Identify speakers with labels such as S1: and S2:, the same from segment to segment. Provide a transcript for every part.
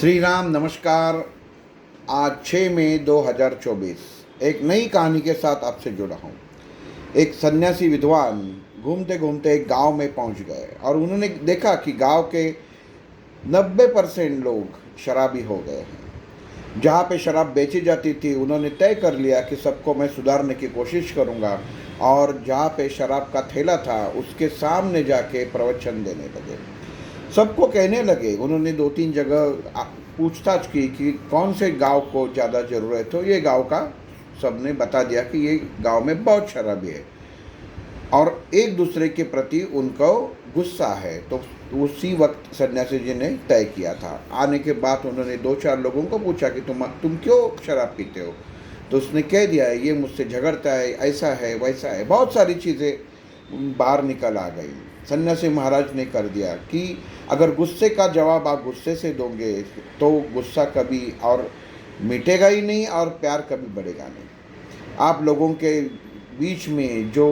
S1: श्री राम नमस्कार। आज 6 मई 2024 एक नई कहानी के साथ आपसे जुड़ा हूँ। एक सन्यासी विद्वान घूमते घूमते एक गांव में पहुंच गए और उन्होंने देखा कि गांव के 90% लोग शराबी हो गए हैं। जहाँ पे शराब बेची जाती थी उन्होंने तय कर लिया कि सबको मैं सुधारने की कोशिश करूँगा, और जहाँ पे शराब का ठेला था उसके सामने जाके प्रवचन देने लगे। सबको कहने लगे, उन्होंने 2-3 जगह पूछताछ की कि कौन से गांव को ज़्यादा ज़रूरत हो। ये गांव का सबने बता दिया कि ये गांव में बहुत शराबी है और एक दूसरे के प्रति उनको गुस्सा है। तो उसी वक्त सन्यासी जी ने तय किया था। आने के बाद उन्होंने 2-4 लोगों को पूछा कि तुम क्यों शराब पीते हो। तो उसने कह दिया है ये मुझसे झगड़ता है, ऐसा है वैसा है, बहुत सारी चीज़ें बाहर निकल आ गई। सन्यासी महाराज ने कर दिया कि अगर गुस्से का जवाब आप गुस्से से दोगे तो गुस्सा कभी और मिटेगा ही नहीं और प्यार कभी बढ़ेगा नहीं। आप लोगों के बीच में जो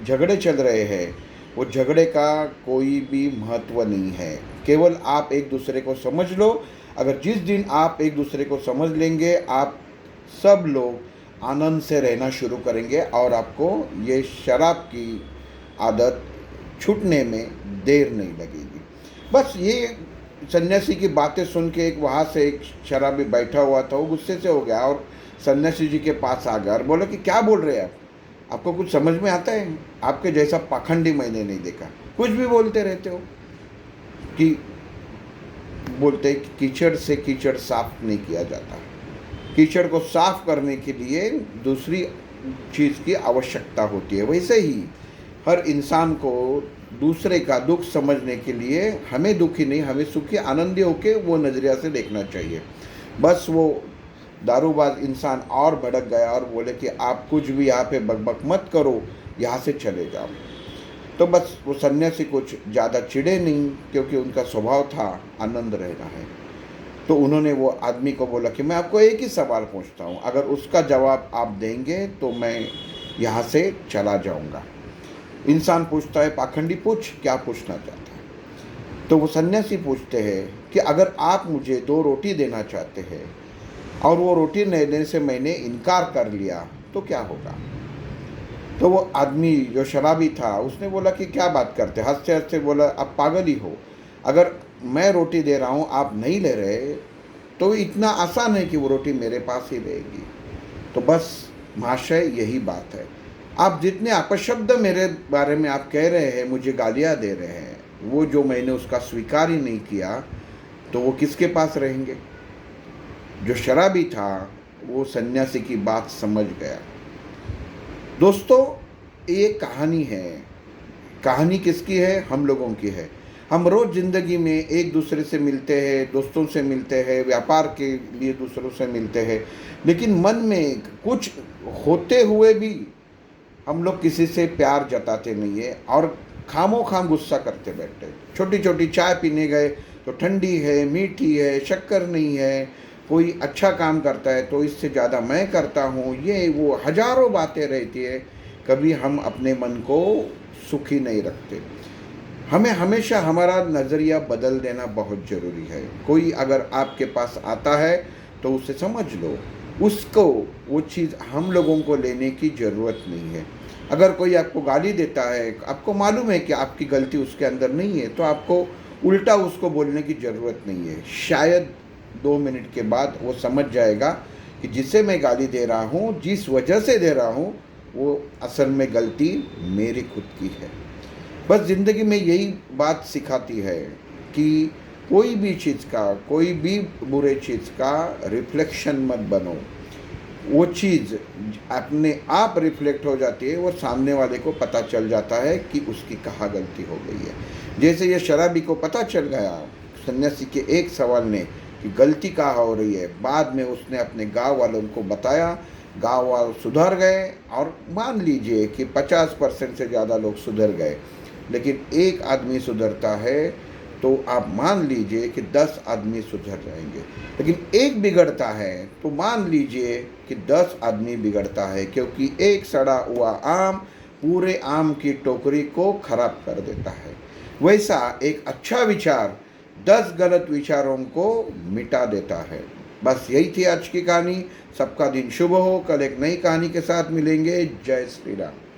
S1: झगड़े चल रहे हैं वो झगड़े का कोई भी महत्व नहीं है। केवल आप एक दूसरे को समझ लो। अगर जिस दिन आप एक दूसरे को समझ लेंगे, आप सब लोग आनंद से रहना शुरू करेंगे और आपको ये शराब की आदत छूटने में देर नहीं लगेगी। बस ये सन्यासी की बातें सुन के एक वहाँ से एक शराबी बैठा हुआ था, वो गुस्से से हो गया और सन्यासी जी के पास आ गया और बोला कि क्या बोल रहे हैं आप, आपको कुछ समझ में आता है? आपके जैसा पाखंडी मैंने नहीं देखा, कुछ भी बोलते रहते हो। कि बोलते कि कीचड़ से कीचड़ साफ नहीं किया जाता, कीचड़ को साफ करने के लिए दूसरी चीज़ की आवश्यकता होती है। वैसे ही हर इंसान को दूसरे का दुख समझने के लिए हमें दुखी नहीं, हमें सुखी आनंदी होके वो नज़रिया से देखना चाहिए। बस वो दारूबाज इंसान और भड़क गया और बोले कि आप कुछ भी यहाँ पे बकबक मत करो, यहाँ से चले जाओ। तो बस वो सन्यासी कुछ ज़्यादा चिढ़े नहीं, क्योंकि उनका स्वभाव था आनंद रहना है। तो उन्होंने वो आदमी को बोला कि मैं आपको एक ही सवाल पूछता हूँ, अगर उसका जवाब आप देंगे तो मैं यहाँ से चला जाऊँगा। इंसान पूछता है, पाखंडी पूछ, क्या पूछना चाहता है? तो वो सन्यासी पूछते हैं कि अगर आप मुझे 2 रोटी देना चाहते हैं और वो रोटी नहीं देने से मैंने इनकार कर लिया तो क्या होगा? तो वो आदमी जो शराबी था उसने बोला कि क्या बात करते, हंसते हंसते बोला आप पागल ही हो। अगर मैं रोटी दे रहा हूँ, आप नहीं ले रहे, तो इतना आसान है कि वो रोटी मेरे पास ही रहेगी। तो बस महाशय यही बात है। आप जितने अपशब्द मेरे बारे में आप कह रहे हैं, मुझे गालियाँ दे रहे हैं, वो जो मैंने उसका स्वीकार ही नहीं किया तो वो किसके पास रहेंगे? जो शराबी था वो सन्यासी की बात समझ गया। दोस्तों, ये कहानी है। कहानी किसकी है? हम लोगों की है। हम रोज़ ज़िंदगी में एक दूसरे से मिलते हैं, दोस्तों से मिलते हैं, व्यापार के लिए दूसरों से मिलते हैं, लेकिन मन में कुछ होते हुए भी हम लोग किसी से प्यार जताते नहीं है और खामोखाम गुस्सा करते बैठे। छोटी छोटी चाय पीने गए तो ठंडी है, मीठी है, शक्कर नहीं है। कोई अच्छा काम करता है तो इससे ज़्यादा मैं करता हूँ, ये वो हजारों बातें रहती है। कभी हम अपने मन को सुखी नहीं रखते। हमें हमेशा हमारा नज़रिया बदल देना बहुत ज़रूरी है। कोई अगर आपके पास आता है तो उसे समझ लो, उसको वो चीज़ हम लोगों को लेने की ज़रूरत नहीं है। अगर कोई आपको गाली देता है, आपको मालूम है कि आपकी गलती उसके अंदर नहीं है, तो आपको उल्टा उसको बोलने की ज़रूरत नहीं है। शायद 2 मिनट के बाद वो समझ जाएगा कि जिसे मैं गाली दे रहा हूँ, जिस वजह से दे रहा हूँ, वो असल में गलती मेरी खुद की है। बस ज़िंदगी में यही बात सिखाती है कि कोई भी चीज़ का, कोई भी बुरे चीज़ का रिफ्लेक्शन मत बनो। वो चीज़ अपने आप रिफ्लेक्ट हो जाती है, वो सामने वाले को पता चल जाता है कि उसकी कहाँ गलती हो गई है। जैसे ये शराबी को पता चल गया सन्यासी के एक सवाल ने कि गलती कहाँ हो रही है। बाद में उसने अपने गांव वालों को बताया, गांव वाले सुधर गए और मान लीजिए कि 50% से ज़्यादा लोग सुधर गए। लेकिन एक आदमी सुधरता है तो आप मान लीजिए कि 10 आदमी सुधर जाएंगे। लेकिन एक बिगड़ता है तो मान लीजिए कि 10 आदमी बिगड़ता है, क्योंकि एक सड़ा हुआ आम पूरे आम की टोकरी को खराब कर देता है। वैसा एक अच्छा विचार 10 गलत विचारों को मिटा देता है। बस यही थी आज की कहानी। सबका दिन शुभ हो। कल एक नई कहानी के साथ मिलेंगे। जय श्री राम।